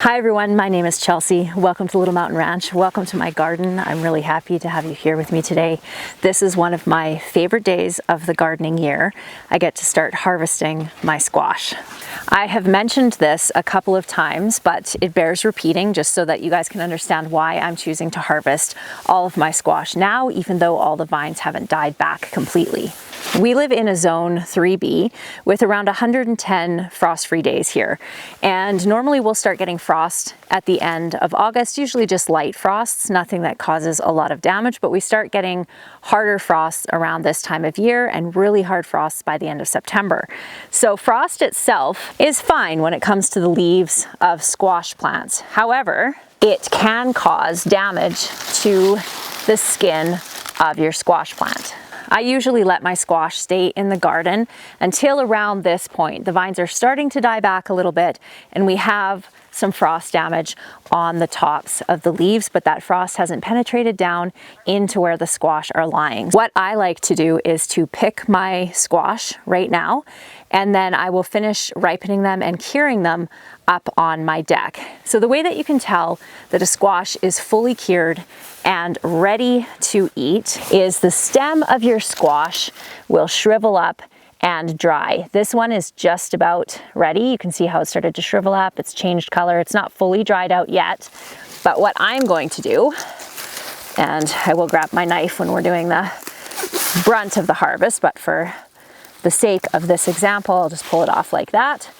Hi everyone, my name is Chelsea. Welcome to Little Mountain Ranch. Welcome to my garden. I'm really happy to have you here with me today. This is one of my favorite days of the gardening year. I get to start harvesting my squash. I have mentioned this a couple of times, but it bears repeating just so that you guys can understand why I'm choosing to harvest all of my squash now, even though all the vines haven't died back completely. We live in a zone 3B with around 110 frost-free days here. And normally we'll start getting frost at the end of August, usually just light frosts, nothing that causes a lot of damage, but we start getting harder frosts around this time of year and really hard frosts by the end of September. So frost itself is fine when it comes to the leaves of squash plants. However, it can cause damage to the skin of your squash plant. I usually let my squash stay in the garden until around this point. The vines are starting to die back a little bit and we have some frost damage on the tops of the leaves, but that frost hasn't penetrated down into where the squash are lying. What I like to do is to pick my squash right now, and then I will finish ripening them and curing them up on my deck. So the way that you can tell that a squash is fully cured and ready to eat is the stem of your squash will shrivel up and dry. This one is just about ready. You can see how it started to shrivel up. It's changed color. It's not fully dried out yet. But what I'm going to do, and I will grab my knife when we're doing the brunt of the harvest, but for the sake of this example, I'll just pull it off like that.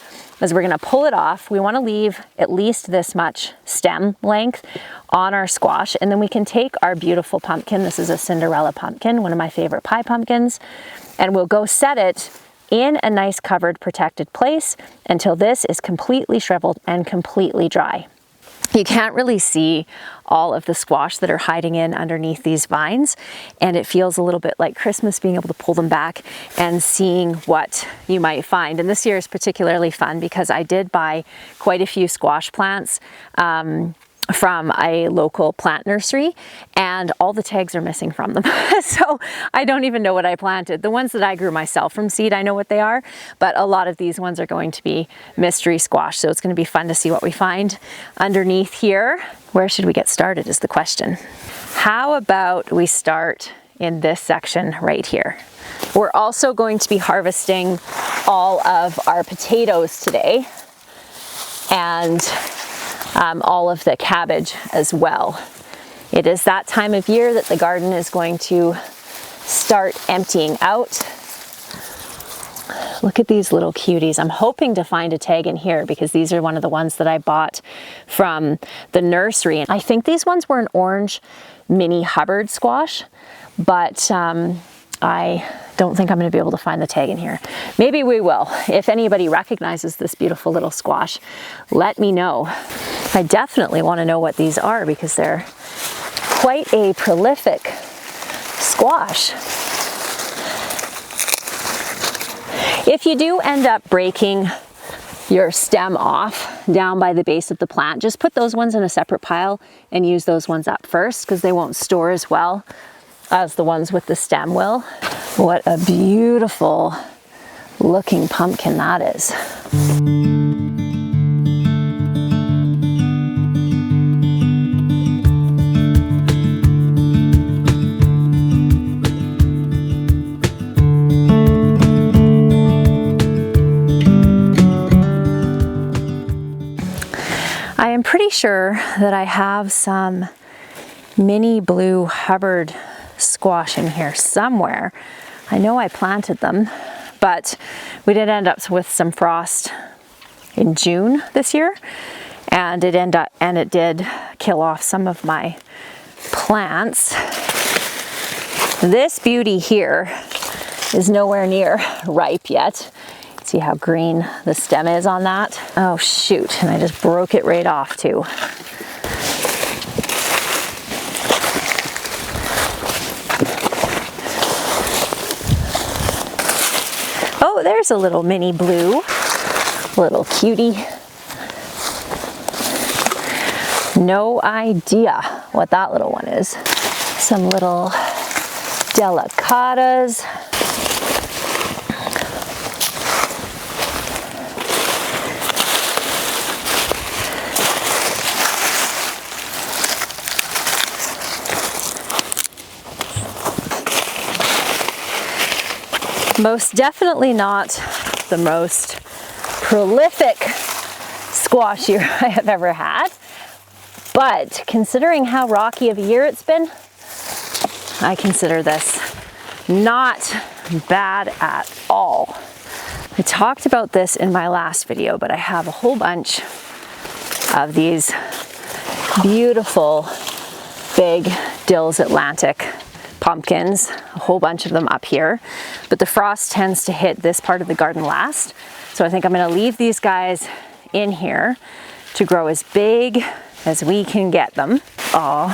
As we're gonna pull it off, we wanna leave at least this much stem length on our squash, and then we can take our beautiful pumpkin. This is a Cinderella pumpkin, one of my favorite pie pumpkins, and we'll go set it in a nice covered, protected place until this is completely shriveled and completely dry. You can't really see all of the squash that are hiding in underneath these vines, and it feels a little bit like Christmas being able to pull them back and seeing what you might find. And this year is particularly fun because I did buy quite a few squash plants from a local plant nursery, and all the tags are missing from them. So I don't even know what I planted. The ones that I grew myself from seed, I know what they are, but a lot of these ones are going to be mystery squash. So it's going to be fun to see what we find underneath here. Where should we get started is the question. How about we start in this section right here? We're also going to be harvesting all of our potatoes today, and all of the cabbage as well. It is that time of year that the garden is going to start emptying out. Look at these little cuties. I'm hoping to find a tag in here because these are one of the ones that I bought from the nursery. I think these ones were an orange mini Hubbard squash, but I don't think I'm going to be able to find the tag in here. Maybe we will. If anybody recognizes this beautiful little squash, let me know. I definitely want to know what these are because they're quite a prolific squash. If you do end up breaking your stem off down by the base of the plant, just put those ones in a separate pile and use those ones up first because they won't store as well as the ones with the stem will. What a beautiful looking pumpkin that is. I am pretty sure that I have some mini blue Hubbard squash in here somewhere. I know I planted them, but we did end up with some frost in June this year, and it did kill off some of my plants. This beauty here is nowhere near ripe yet. See how green the stem is on that? Oh shoot, and I just broke it right off too. Oh, there's a little mini blue, little cutie. No idea what that little one is. Some little delicatas. Most definitely not the most prolific squash year I have ever had, but considering how rocky of a year it's been, I consider this not bad at all. I talked about this in my last video, but I have a whole bunch of these beautiful big Dill's Atlantic pumpkins, a whole bunch of them up here, but the frost tends to hit this part of the garden last. So I think I'm gonna leave these guys in here to grow as big as we can get them. Oh,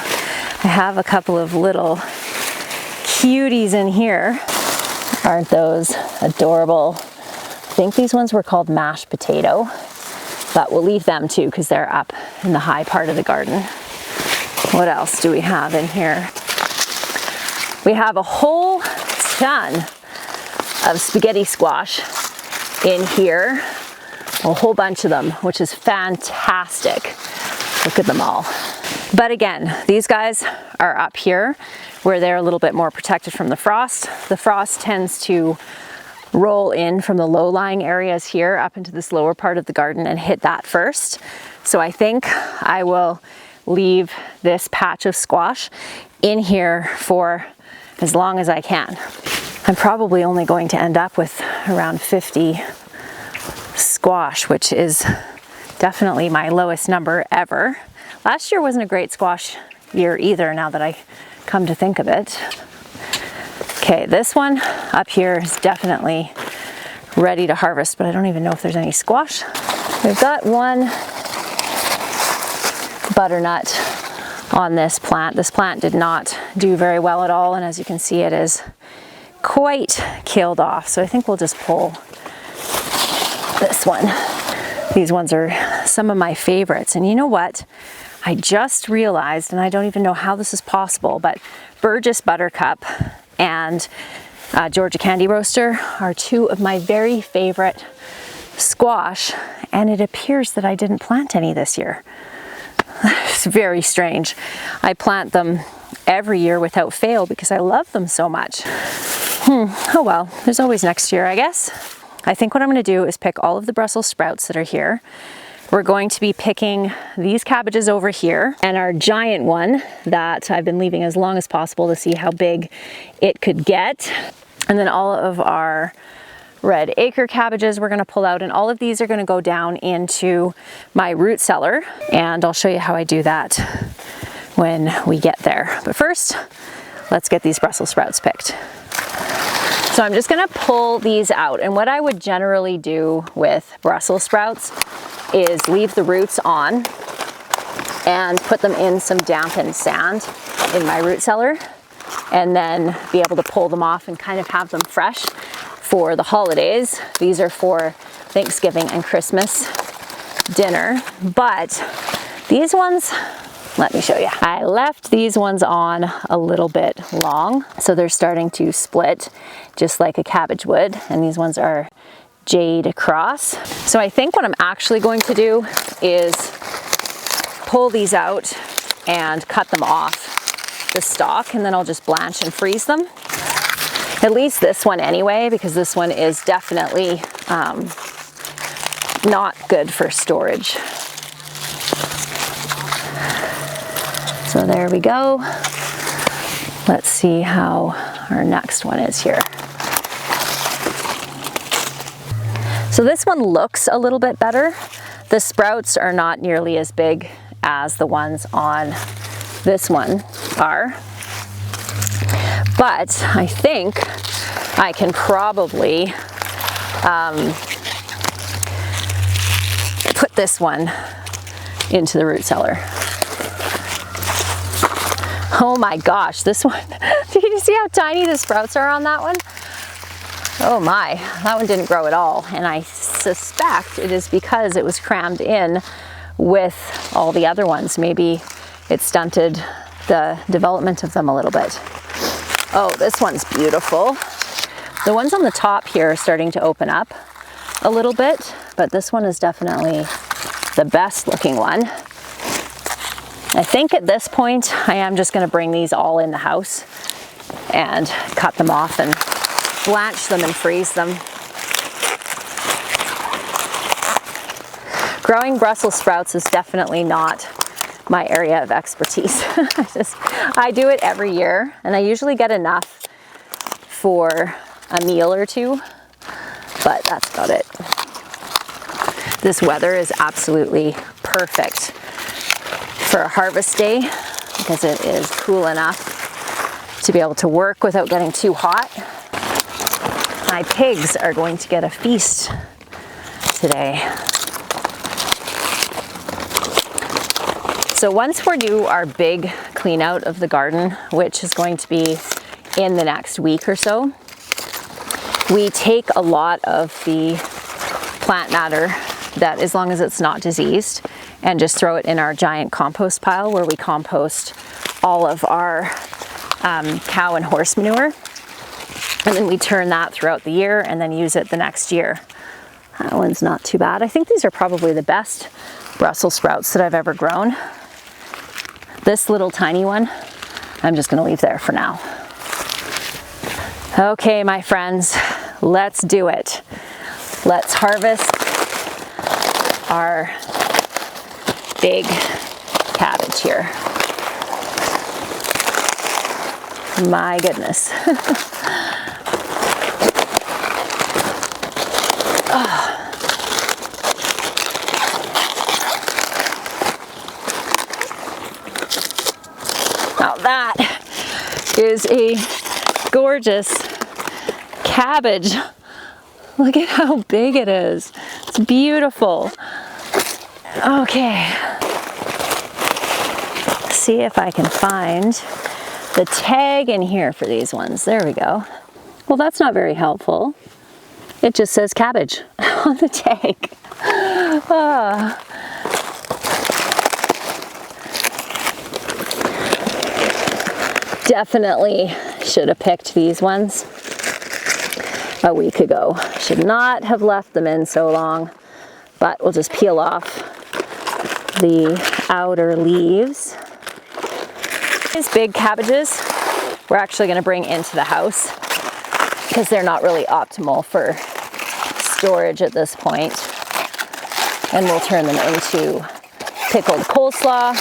I have a couple of little cuties in here. Aren't those adorable? I think these ones were called mashed potato, but we'll leave them too because they're up in the high part of the garden. What else do we have in here? We have a whole ton of spaghetti squash in here, a whole bunch of them, which is fantastic. Look at them all. But again, these guys are up here where they're a little bit more protected from the frost. The frost tends to roll in from the low-lying areas here up into this lower part of the garden and hit that first. So I think I will leave this patch of squash in here for as long as I can. I'm probably only going to end up with around 50 squash, which is definitely my lowest number ever. Last year wasn't a great squash year either, now that I come to think of it. Okay, this one up here is definitely ready to harvest, but I don't even know if there's any squash. We've got one butternut on this plant. This plant did not do very well at all, and as you can see, it is quite killed off. So I think we'll just pull this one. These ones are some of my favorites. And you know what? I just realized, and I don't even know how this is possible, but Burgess Buttercup and Georgia Candy Roaster are two of my very favorite squash, and it appears that I didn't plant any this year. It's very strange. I plant them every year without fail because I love them so much. Oh well, there's always next year, I guess. I think what I'm going to do is pick all of the Brussels sprouts that are here. We're going to be picking these cabbages over here and our giant one that I've been leaving as long as possible to see how big it could get. And then all of our red acre cabbages we're going to pull out, and all of these are going to go down into my root cellar, and I'll show you how I do that when we get there. But first, let's get these Brussels sprouts picked. So I'm just going to pull these out, and what I would generally do with Brussels sprouts is leave the roots on and put them in some dampened sand in my root cellar, and then be able to pull them off and kind of have them fresh for the holidays. These are for Thanksgiving and Christmas dinner, but these ones, let me show you. I left these ones on a little bit long, so they're starting to split just like a cabbage would, and these ones are jade across. So I think what I'm actually going to do is pull these out and cut them off the stalk, and then I'll just blanch and freeze them. At least this one anyway, because this one is definitely not good for storage. So there we go. Let's see how our next one is here. So this one looks a little bit better. The sprouts are not nearly as big as the ones on this one are. But I think I can probably put this one into the root cellar. Oh my gosh, this one, do you see how tiny the sprouts are on that one? Oh my, that one didn't grow at all. And I suspect it is because it was crammed in with all the other ones. Maybe it stunted the development of them a little bit. Oh, this one's beautiful. The ones on the top here are starting to open up a little bit, but this one is definitely the best looking one. I think at this point, I am just going to bring these all in the house and cut them off and blanch them and freeze them. Growing Brussels sprouts is definitely not my area of expertise. I do it every year, and I usually get enough for a meal or two, but that's about it. This weather is absolutely perfect for a harvest day because it is cool enough to be able to work without getting too hot. My pigs are going to get a feast today. So once we do our big clean out of the garden, which is going to be in the next week or so, we take a lot of the plant matter that, as long as it's not diseased, and just throw it in our giant compost pile where we compost all of our cow and horse manure. And then we turn that throughout the year and then use it the next year. That one's not too bad. I think these are probably the best Brussels sprouts that I've ever grown. This little tiny one, I'm just gonna leave there for now. Okay, my friends, let's do it. Let's harvest our big cabbage here. My goodness. Now that is a gorgeous cabbage. Look at how big it is. It's beautiful. Okay. Let's see if I can find the tag in here for these ones. There we go. Well, that's not very helpful. It just says cabbage on the tag. Definitely should have picked these ones a week ago. Should not have left them in so long, but we'll just peel off the outer leaves. These big cabbages we're actually going to bring into the house because they're not really optimal for storage at this point. And we'll turn them into pickled coleslaw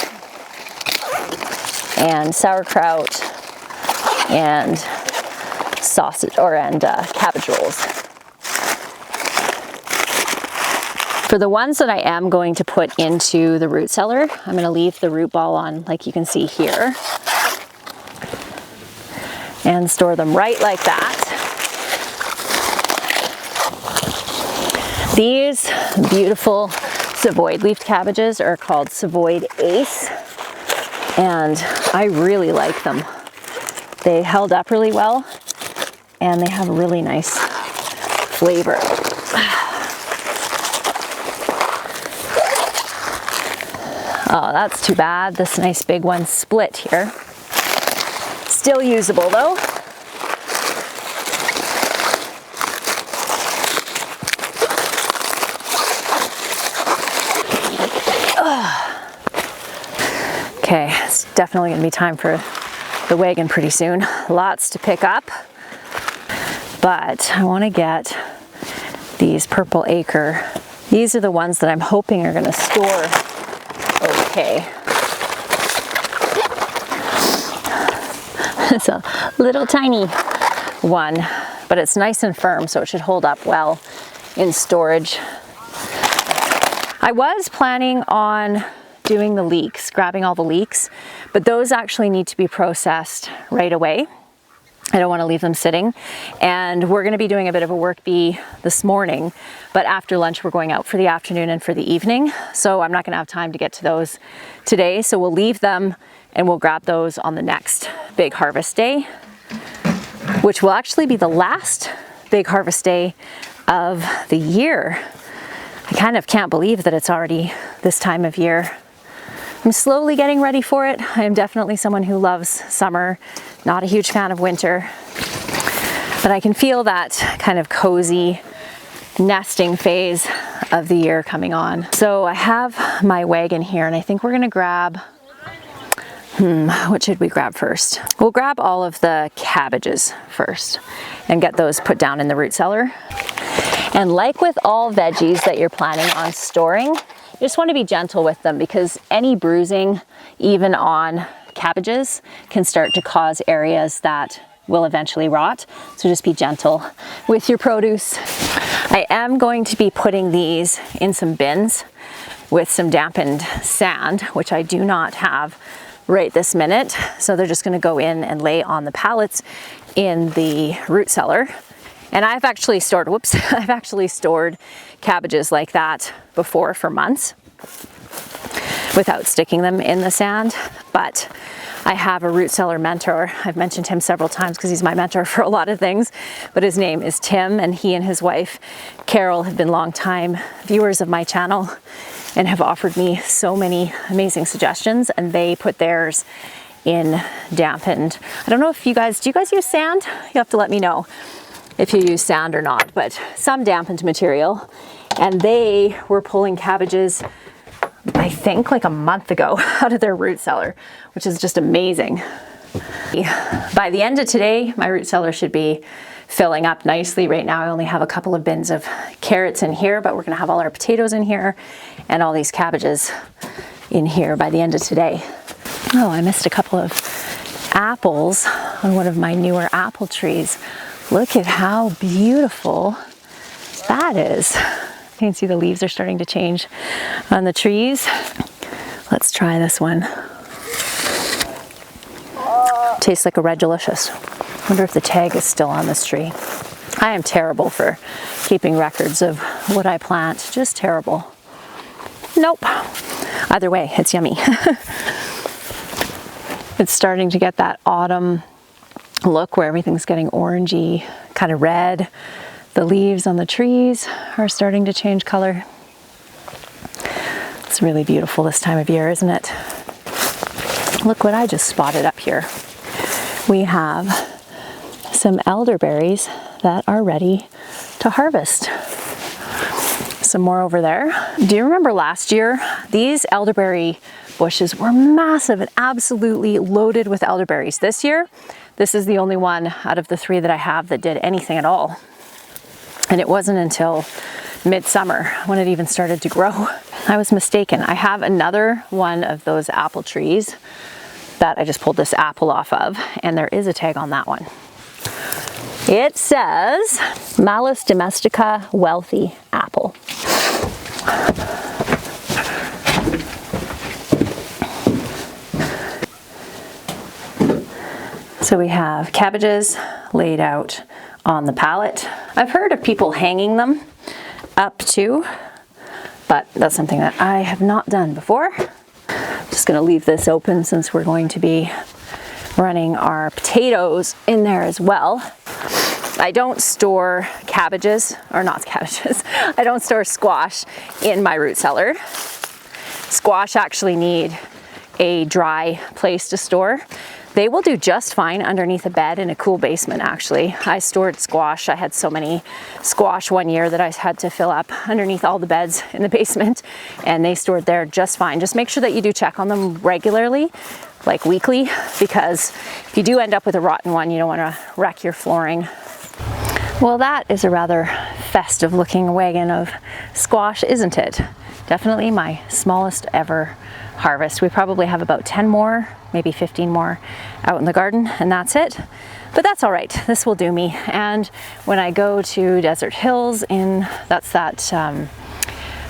and sauerkraut and sausage and cabbage rolls. For the ones that I am going to put into the root cellar, I'm going to leave the root ball on, like you can see here, and store them right like that. These beautiful Savoy leafed cabbages are called Savoy Ace, and I really like them. They held up really well, and they have a really nice flavor. Oh, that's too bad. This nice big one split here. Still usable though. Okay, it's definitely gonna be time for the wagon pretty soon. Lots to pick up, but I wanna get these purple acre. These are the ones that I'm hoping are gonna store okay. It's a little tiny one, but it's nice and firm, so it should hold up well in storage. I was planning on doing the leeks, grabbing all the leeks, but those actually need to be processed right away. I don't want to leave them sitting, and we're going to be doing a bit of a work bee this morning, but after lunch we're going out for the afternoon and for the evening, so I'm not going to have time to get to those today, so we'll leave them and we'll grab those on the next big harvest day, which will actually be the last big harvest day of the year. I kind of can't believe that it's already this time of year. I'm slowly getting ready for it. I am definitely someone who loves summer, not a huge fan of winter, but I can feel that kind of cozy nesting phase of the year coming on. So I have my wagon here, and I think we're gonna grab, what should we grab first? We'll grab all of the cabbages first. and get those put down in the root cellar. And like with all veggies that you're planning on storing, you just want to be gentle with them, because any bruising, even on cabbages, can start to cause areas that will eventually rot. So just be gentle with your produce. I am going to be putting these in some bins with some dampened sand, which I do not have right this minute. So they're just going to go in and lay on the pallets in the root cellar. And I've actually stored, I've actually stored cabbages like that before for months without sticking them in the sand. But I have a root cellar mentor. I've mentioned him several times because he's my mentor for a lot of things, but his name is Tim, and he and his wife Carol have been longtime viewers of my channel and have offered me so many amazing suggestions, and they put theirs in dampened. I don't know if do you guys use sand? You have to let me know if you use sand or not, but some dampened material. And they were pulling cabbages, I think like a month ago, out of their root cellar, which is just amazing. By the end of today, my root cellar should be filling up nicely. Right now I only have a couple of bins of carrots in here, but we're gonna have all our potatoes in here and all these cabbages in here by the end of today. Oh, I missed a couple of apples on one of my newer apple trees. Look at how beautiful that is. You can see the leaves are starting to change on the trees. Let's try this one. Tastes like a red delicious. Wonder if the tag is still on this tree. I am terrible for keeping records of what I plant, just terrible. Nope. Either way, it's yummy. It's starting to get that autumn look where everything's getting orangey, kind of red. The leaves on the trees are starting to change color. It's really beautiful this time of year, isn't it? Look what I just spotted up here. We have some elderberries that are ready to harvest. Some more over there. Do you remember last year? These elderberry bushes were massive and absolutely loaded with elderberries. This year, this is the only one out of the 3 that I have that did anything at all. And it wasn't until midsummer when it even started to grow. I was mistaken. I have another one of those apple trees that I just pulled this apple off of, and there is a tag on that one. It says Malus domestica wealthy apple. So we have cabbages laid out on the pallet. I've heard of people hanging them up too, but that's something that I have not done before. I'm just gonna leave this open since we're going to be running our potatoes in there as well. I don't store cabbages, or not cabbages, I don't store squash in my root cellar. Squash actually need a dry place to store. They will do just fine underneath a bed in a cool basement, actually. I stored squash. I had so many squash one year that I had to fill up underneath all the beds in the basement, and they stored there just fine. Just make sure that you do check on them regularly, like weekly, because if you do end up with a rotten one, you don't want to wreck your flooring. Well, that is a rather festive looking wagon of squash, isn't it? Definitely my smallest ever harvest. We probably have about 10 more, maybe 15 more out in the garden, and that's it. But that's all right. This will do me. And when I go to Desert Hills, that's that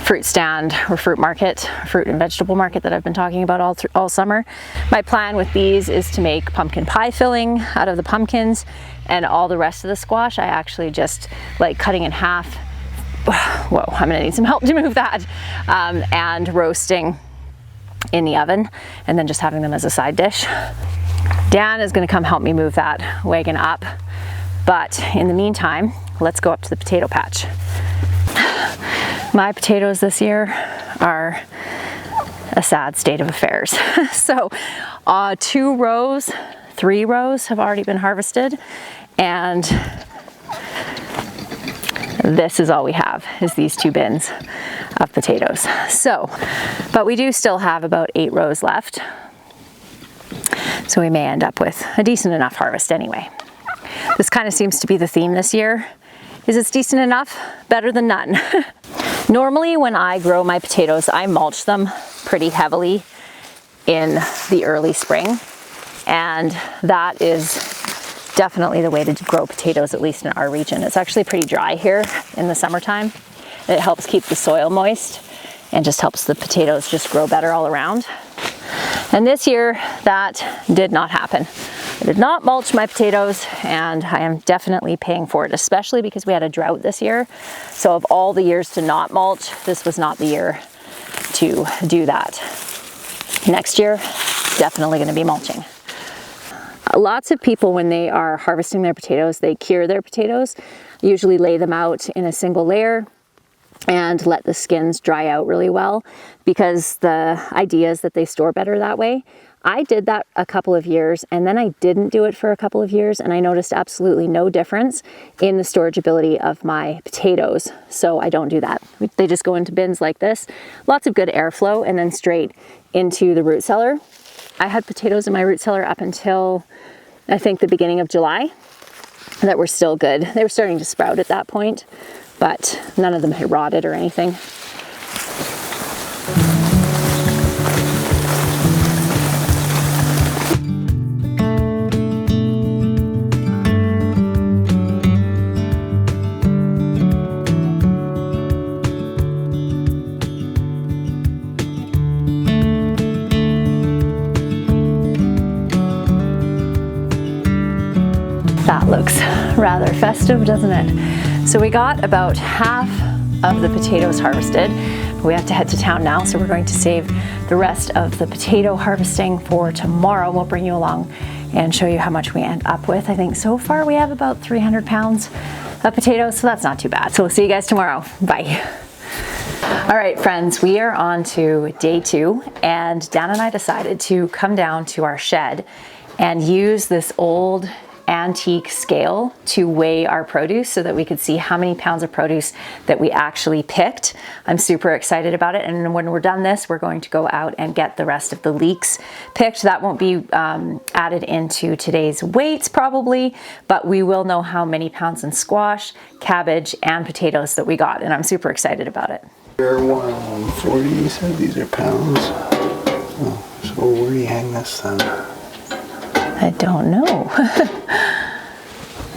fruit stand or fruit market, fruit and vegetable market that I've been talking about all summer. My plan with these is to make pumpkin pie filling out of the pumpkins, and all the rest of the squash I actually just like cutting in half. Whoa, I'm gonna need some help to move that. And roasting in the oven, and then just having them as a side dish. Dan is gonna come help me move that wagon up. But in the meantime, let's go up to the potato patch. My potatoes this year are a sad state of affairs. So 2 rows, 3 rows have already been harvested, and this is all we have, is these 2 bins of potatoes. So, but we do still have about 8 rows left. So we may end up with a decent enough harvest anyway. This kind of seems to be the theme this year. Is it's decent enough? Better than none. Normally when I grow my potatoes, I mulch them pretty heavily in the early spring, and that is definitely the way to grow potatoes, at least in our region. It's actually pretty dry here in the summertime. It helps keep the soil moist and just helps the potatoes just grow better all around. And this year that did not happen. I did not mulch my potatoes, and I am definitely paying for it, especially because we had a drought this year. So of all the years to not mulch, this was not the year to do that. Next year, definitely going to be mulching. Lots of people, when they are harvesting their potatoes, they cure their potatoes, usually lay them out in a single layer and let the skins dry out really well, because the idea is that they store better that way. I did that a couple of years, and then I didn't do it for a couple of years, and I noticed absolutely no difference in the storage ability of my potatoes. So I don't do that. They just go into bins like this. Lots of good airflow, and then straight into the root cellar. I had potatoes in my root cellar up until I think the beginning of July that were still good. They were starting to sprout at that point, but none of them had rotted or anything. That looks rather festive, doesn't it? So we got about half of the potatoes harvested. We have to head to town now, so we're going to save the rest of the potato harvesting for tomorrow. We'll bring you along and show you how much we end up with. I think so far we have about 300 pounds of potatoes, so that's not too bad. So we'll see you guys tomorrow. Bye. All right, friends, we are on to day 2, and Dan and I decided to come down to our shed and use this old antique scale to weigh our produce so that we could see how many pounds of produce that we actually picked. I'm super excited about it, and when we're done this, we're going to go out and get the rest of the leeks picked. That won't be added into today's weights probably, but we will know how many pounds in squash, cabbage, and potatoes that we got, and I'm super excited about it. They're 140, you said these are pounds. Oh, so where do you hang this then? I don't know.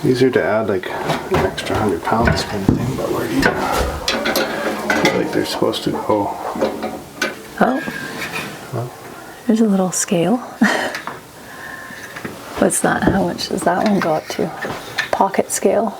These are to add like an extra 100 pounds kind of thing, but where do you feel like they're supposed to go? Oh, there's a little scale. What's that? How much does that one go up to? Pocket scale.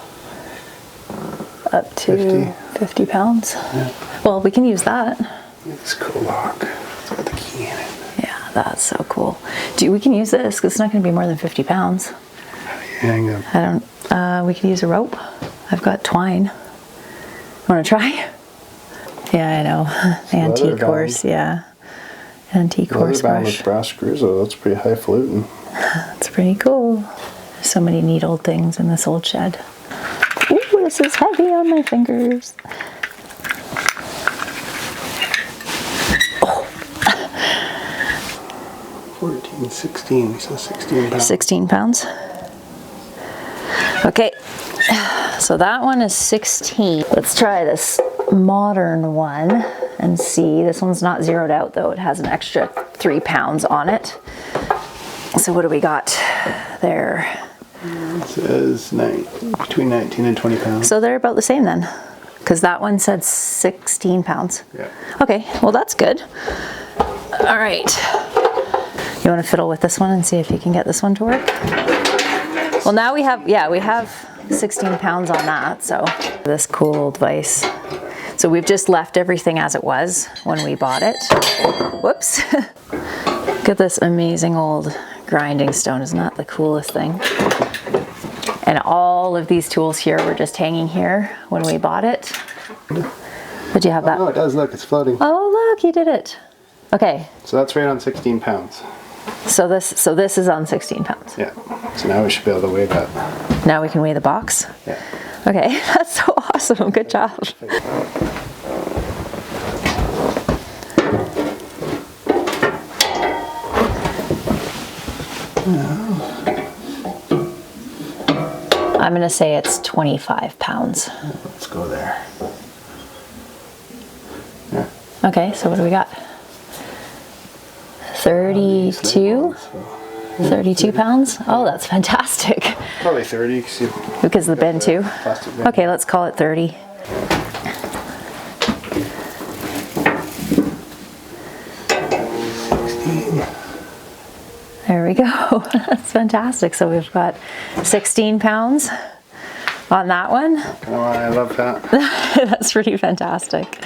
Up to 50 pounds. Yeah. Well, we can use that. It's a cool lock. It's got the key in it. Yeah, that's so cool. We can use this because it's not going to be more than 50 pounds. How do you hang them? I don't, we could use a rope. I've got twine. Want to try? Yeah, I know. Antique horse, yeah. Antique horse bound brush. with brass screws, though. That's pretty highfalutin. That's pretty cool. There's so many neat old things in this old shed. Ooh, this is heavy on my fingers. 14, 16, so 16 pounds. 16 pounds. Okay, so that one is 16. Let's try this modern one and see. This one's not zeroed out though. It has an extra 3 pounds on it. So what do we got there? It says between 19 and 20 pounds. So they're about the same then, because that one said 16 pounds. Yeah. Okay, well that's good. All right. You want to fiddle with this one and see if you can get this one to work? Well, now we have 16 pounds on that, so this cool old vise. So we've just left everything as it was when we bought it. Whoops. Look at this amazing old grinding stone. Isn't that the coolest thing? And all of these tools here were just hanging here when we bought it. Did you have that? Oh, it does. Look, it's floating. Oh, look, you did it. Okay. So that's right on 16 pounds. So this is on 16 pounds. Yeah. So now we should be able to weigh that. Now we can weigh the box? Yeah. Okay, that's so awesome. Good job. I'm gonna say it's 25 pounds. Let's go there. Yeah. Okay, so what do we got? 32? 32 pounds? Oh, that's fantastic. Probably 30 Because of the bin too? plastic bin. Okay, let's call it 30. There we go. That's fantastic. So we've got 16 pounds on that one. Oh, I love that. That's pretty fantastic.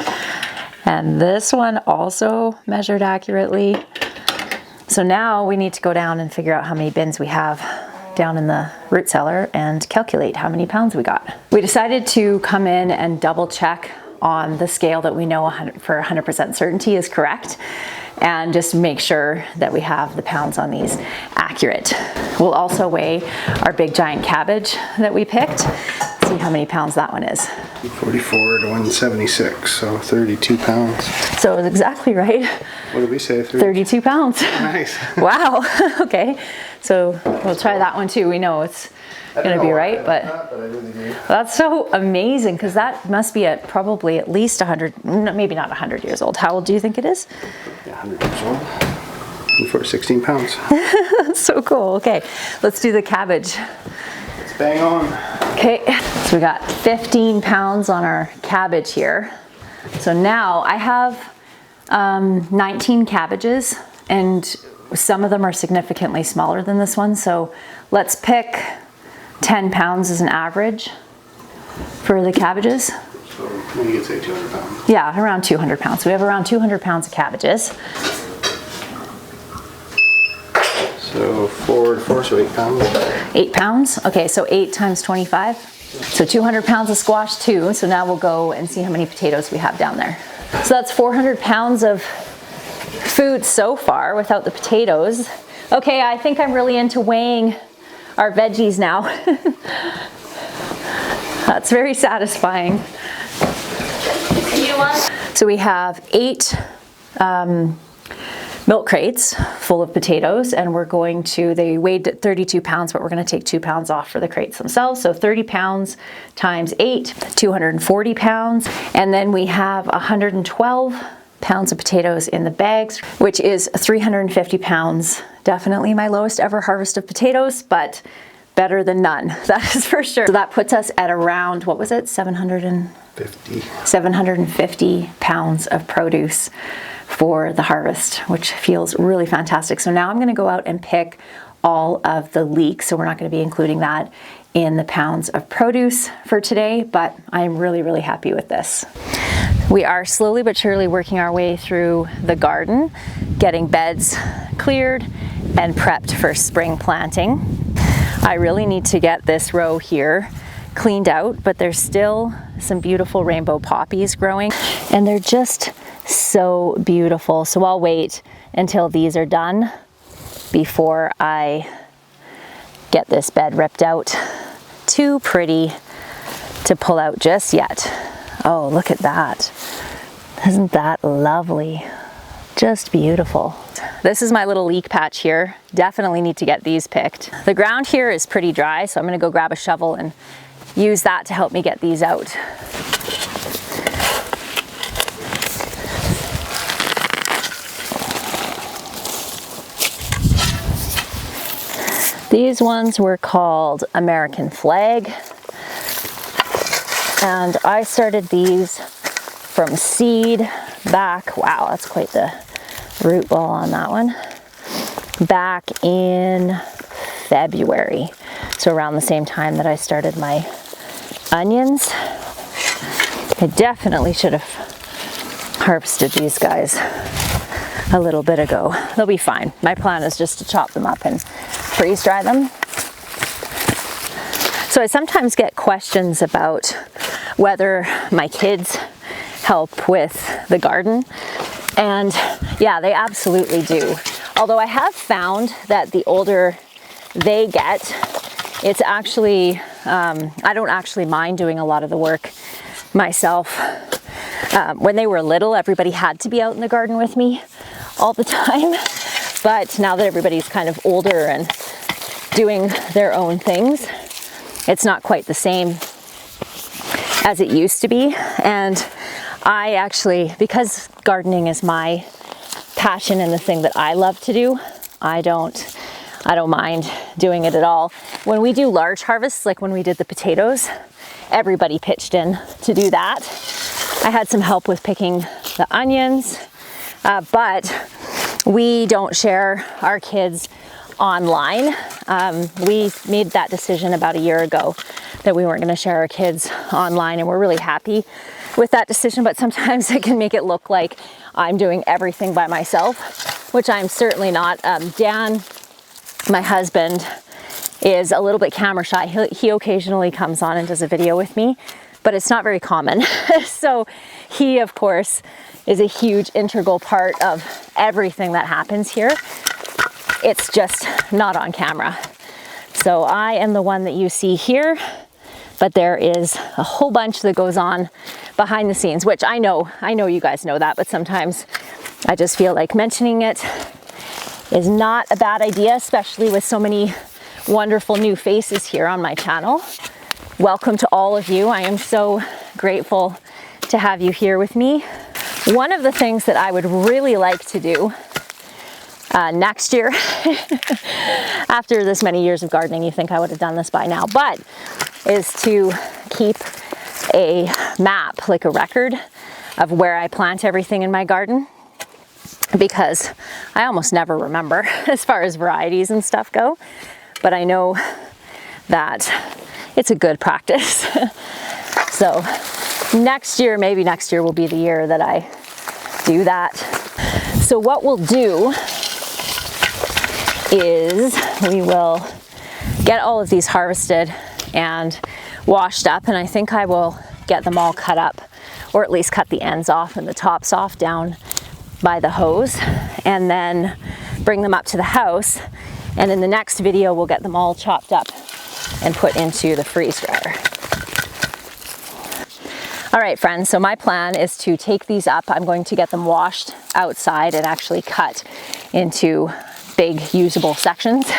And this one also measured accurately. So now we need to go down and figure out how many bins we have down in the root cellar and calculate how many pounds we got. We decided to come in and double check on the scale that we know for 100% certainty is correct, and just make sure that we have the pounds on these accurate. We'll also weigh our big giant cabbage that we picked, see how many pounds that one is. 44 to 176, so 32 pounds. So it was exactly right. What did we say? 32 pounds. Nice. Wow. Okay. So we'll try that one too. We know it's going to be right, but I really do. that's so amazing, because that must be at probably at least 100, maybe not 100 years old. How old do you think it is? Yeah, 100 years old. And for 16 pounds. That's so cool. Okay, let's do the cabbage. It's bang on. Okay, so we got 15 pounds on our cabbage here. So now I have 19 cabbages, and some of them are significantly smaller than this one. So let's pick 10 pounds as an average for the cabbages. So maybe you could say 200 pounds. Yeah, around 200 pounds. So we have around 200 pounds of cabbages. So 4 to 4, so 8 pounds. 8 pounds. Okay, so 8 times 25. So 200 pounds of squash too. So now we'll go and see how many potatoes we have down there. So that's 400 pounds of food so far without the potatoes. Okay, I think I'm really into weighing our veggies now. That's very satisfying. So we have 8 milk crates full of potatoes, and we're going to, they weighed 32 pounds, but we're going to take 2 pounds off for the crates themselves. So 30 pounds times 8, 240 pounds. And then we have 112 pounds of potatoes in the bags, which is 350 pounds. Definitely my lowest ever harvest of potatoes, but better than none. That is for sure. So that puts us at around, what was it? 750 pounds of produce for the harvest, which feels really fantastic. So now I'm going to go out and pick all of the leeks. So we're not going to be including that in the pounds of produce for today, but I'm really, really happy with this. We are slowly but surely working our way through the garden, getting beds cleared and prepped for spring planting. I really need to get this row here cleaned out, but there's still some beautiful rainbow poppies growing, and they're just so beautiful. So I'll wait until these are done before I get this bed ripped out. Too pretty to pull out just yet. Oh, look at that. Isn't that lovely? Just beautiful. This is my little leek patch here. Definitely need to get these picked. The ground here is pretty dry, so I'm gonna go grab a shovel and use that to help me get these out. These ones were called American Flag, and I started these from seed back, wow, that's quite the root ball on that one, back in February. So around the same time that I started my onions. I definitely should have harvested these guys a little bit ago. They'll be fine. My plan is just to chop them up and freeze dry them. So I sometimes get questions about whether my kids help with the garden, and yeah, they absolutely do. Although I have found that the older they get, it's actually, I don't actually mind doing a lot of the work myself. When they were little, everybody had to be out in the garden with me all the time. But now that everybody's kind of older and doing their own things, it's not quite the same as it used to be. And I actually, because gardening is my passion and the thing that I love to do, I don't mind doing it at all. When we do large harvests, like when we did the potatoes, everybody pitched in to do that. I had some help with picking the onions, but we don't share our kids online. We made that decision about a year ago that we weren't going to share our kids online, and we're really happy with that decision, but sometimes it can make it look like I'm doing everything by myself, which I'm certainly not. Dan, my husband, is a little bit camera shy. He occasionally comes on and does a video with me, but it's not very common. So he, of course, is a huge integral part of everything that happens here. It's just not on camera. So I am the one that you see here, but there is a whole bunch that goes on behind the scenes, which I know you guys know that, but sometimes I just feel like mentioning it is not a bad idea, especially with so many wonderful new faces here on my channel. Welcome to all of you. I am so grateful to have you here with me. One of the things that I would really like to do next year, after this many years of gardening, you think I would have done this by now, but is to keep a map, like a record of where I plant everything in my garden, because I almost never remember as far as varieties and stuff go, but I know that it's a good practice. So next year, maybe next year will be the year that I do that. So what we'll do is we will get all of these harvested and washed up, and I think I will get them all cut up, or at least cut the ends off and the tops off down by the hose, and then bring them up to the house. And in the next video, we'll get them all chopped up and put into the freeze dryer. All right, friends, so my plan is to take these up. I'm going to get them washed outside and actually cut into big usable sections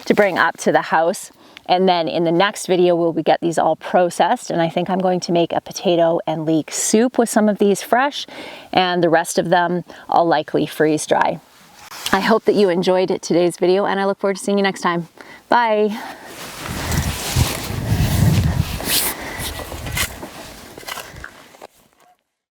to bring up to the house. And then in the next video, we'll get these all processed. And I think I'm going to make a potato and leek soup with some of these fresh, and the rest of them I'll likely freeze dry. I hope that you enjoyed today's video, and I look forward to seeing you next time. Bye.